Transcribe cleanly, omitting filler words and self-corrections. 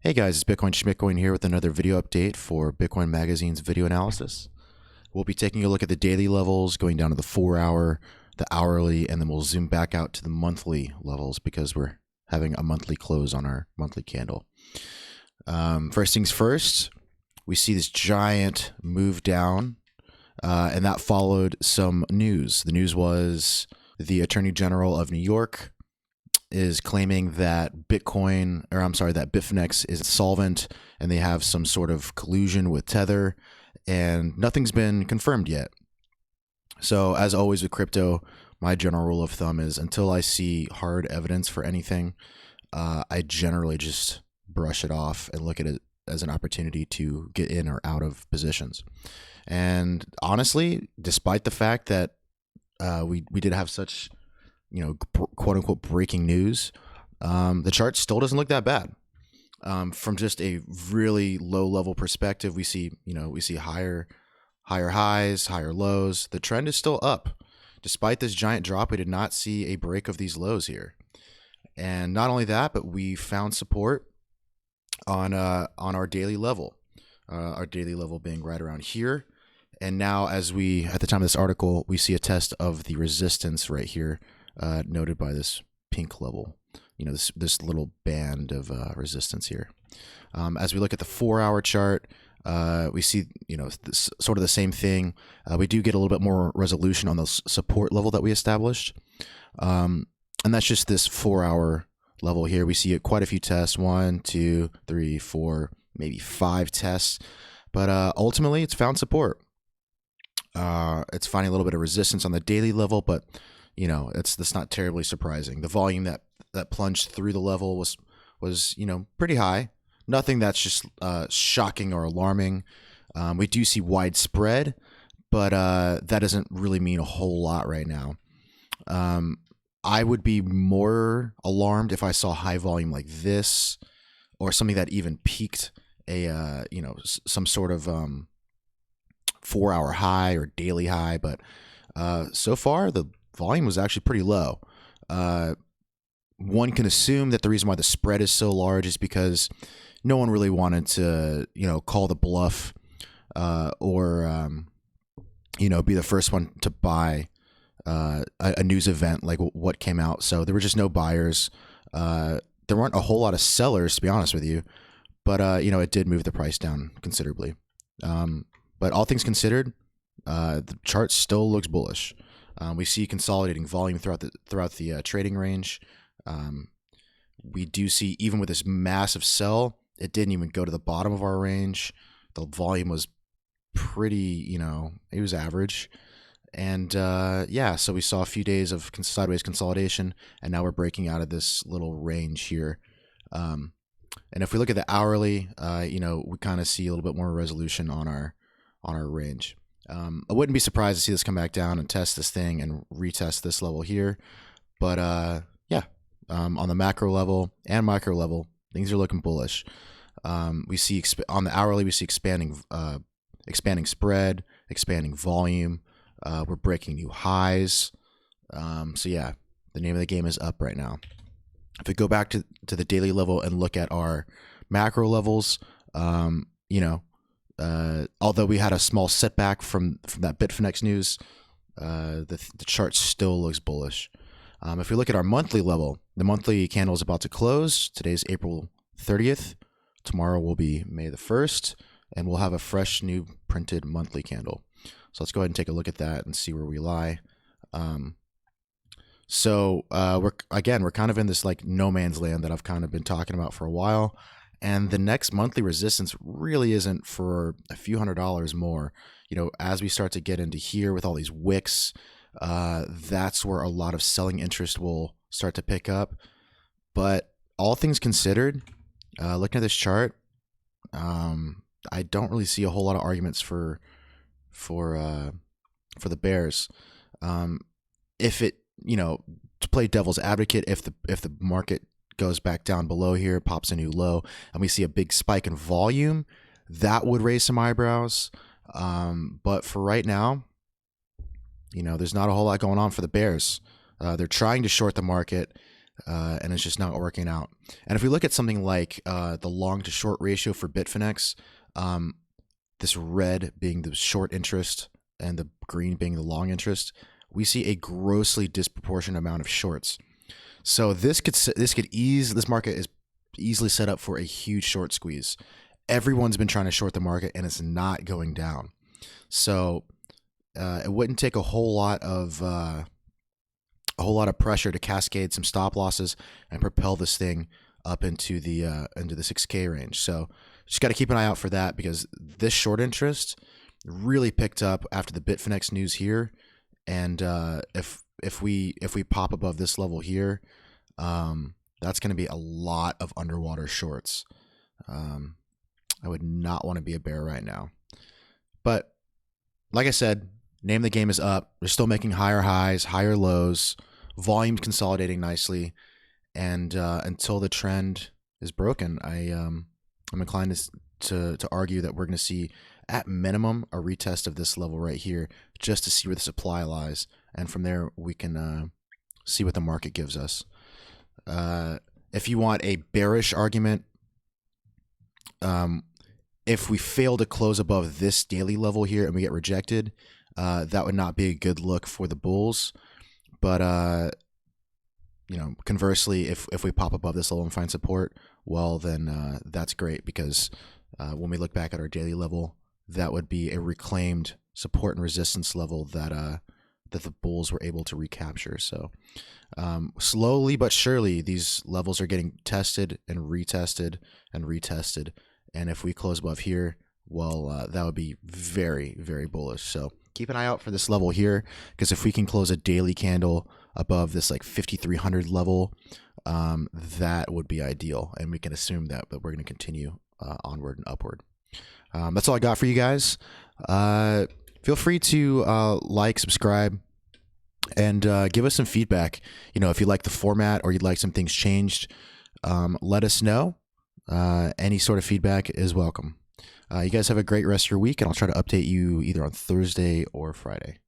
Hey guys, it's Bitcoin Schmitcoin here with another video update for Bitcoin Magazine's video analysis. We'll be taking a look at the daily levels, going down to the 4-hour, the hourly, and then we'll zoom back out to the monthly levels because we're having a monthly close on our monthly candle. First things first, we see this giant move down, and that followed some news. The news was the Attorney General of New York is claiming that Bitfinex is solvent and they have some sort of collusion with Tether, and nothing's been confirmed yet. So as always with crypto, my general rule of thumb is until I see hard evidence for anything, I generally just brush it off and look at it as an opportunity to get in or out of positions. And honestly, despite the fact that we did have such quote unquote breaking news, the chart still doesn't look that bad. From just a really low level perspective, we see higher highs, higher lows. The trend is still up. Despite this giant drop, we did not see a break of these lows here. And not only that, but we found support on our daily level. Our daily level being right around here. And now at the time of this article, we see a test of the resistance right here, noted by this pink level, this little band of resistance here. As we look at the 4-hour chart, we see sort of the same thing. We do get a little bit more resolution on the support level that we established, and that's just this 4-hour level here. We see quite a few tests, 1, 2, 3, 4, maybe 5 tests, but ultimately it's found support. It's finding a little bit of resistance on the daily level, but that's not terribly surprising. The volume that plunged through the level was pretty high. Nothing that's just shocking or alarming. We do see widespread, but that doesn't really mean a whole lot right now. I would be more alarmed if I saw high volume like this, or something that even peaked some sort of 4-hour high or daily high. But so far the volume was actually pretty low. One can assume that the reason why the spread is so large is because no one really wanted to, call the bluff or be the first one to buy a news event like what came out. So there were just no buyers. There weren't a whole lot of sellers, to be honest with you, but it did move the price down considerably. But all things considered, the chart still looks bullish. We see consolidating volume throughout the trading range. We do see, even with this massive sell, it didn't even go to the bottom of our range. The volume was pretty, it was average. And so we saw a few days of sideways consolidation, and now we're breaking out of this little range here. And if we look at the hourly, we kind of see a little bit more resolution on our range. I wouldn't be surprised to see this come back down and test this thing and retest this level here. But on the macro level and micro level, things are looking bullish. We see on the hourly, we see expanding spread, expanding volume. We're breaking new highs. The name of the game is up right now. If we go back to the daily level and look at our macro levels, although we had a small setback from that Bitfinex news, the chart still looks bullish. If we look at our monthly level, the monthly candle is about to close. Today's April 30th. Tomorrow will be May the 1st, and we'll have a fresh new printed monthly candle. So let's go ahead and take a look at that and see where we lie. We're kind of in this like no man's land that I've kind of been talking about for a while. And the next monthly resistance really isn't for a few $100s more. As we start to get into here with all these wicks, that's where a lot of selling interest will start to pick up. But all things considered, looking at this chart, I don't really see a whole lot of arguments for the bears. If it, to play devil's advocate, if the market goes back down below here, pops a new low, and we see a big spike in volume, that would raise some eyebrows. But for right now, there's not a whole lot going on for the bears. They're trying to short the market. and it's just not working out. And if we look at something like the long to short ratio for Bitfinex, this red being the short interest and the green being the long interest, we see a grossly disproportionate amount of shorts. So this market is easily set up for a huge short squeeze. Everyone's been trying to short the market and it's not going down. So it wouldn't take a whole lot of pressure to cascade some stop losses and propel this thing up into the 6K range. So just got to keep an eye out for that, because this short interest really picked up after the Bitfinex news here, and if we pop above this level here, that's going to be a lot of underwater shorts. I would not want to be a bear right now, but like I said, name the game is up. They're still making higher highs, higher lows, volumes consolidating nicely, and until the trend is broken, I'm inclined to argue that we're going to see, at minimum, a retest of this level right here, just to see where the supply lies, and from there we can see what the market gives us. If you want a bearish argument, if we fail to close above this daily level here and we get rejected, that would not be a good look for the bulls. But conversely, if we pop above this level and find support, well, then that's great, because when we look back at our daily level, that would be a reclaimed support and resistance level that the bulls were able to recapture. So slowly but surely, these levels are getting tested and retested and retested. And if we close above here, well, that would be very, very bullish. So keep an eye out for this level here, because if we can close a daily candle above this like 5,300 level, that would be ideal. And we can assume that we're going to continue onward and upward. That's all I got for you guys. Feel free to like, subscribe, and give us some feedback. If you like the format or you'd like some things changed, let us know. Any sort of feedback is welcome. You guys have a great rest of your week, and I'll try to update you either on Thursday or Friday.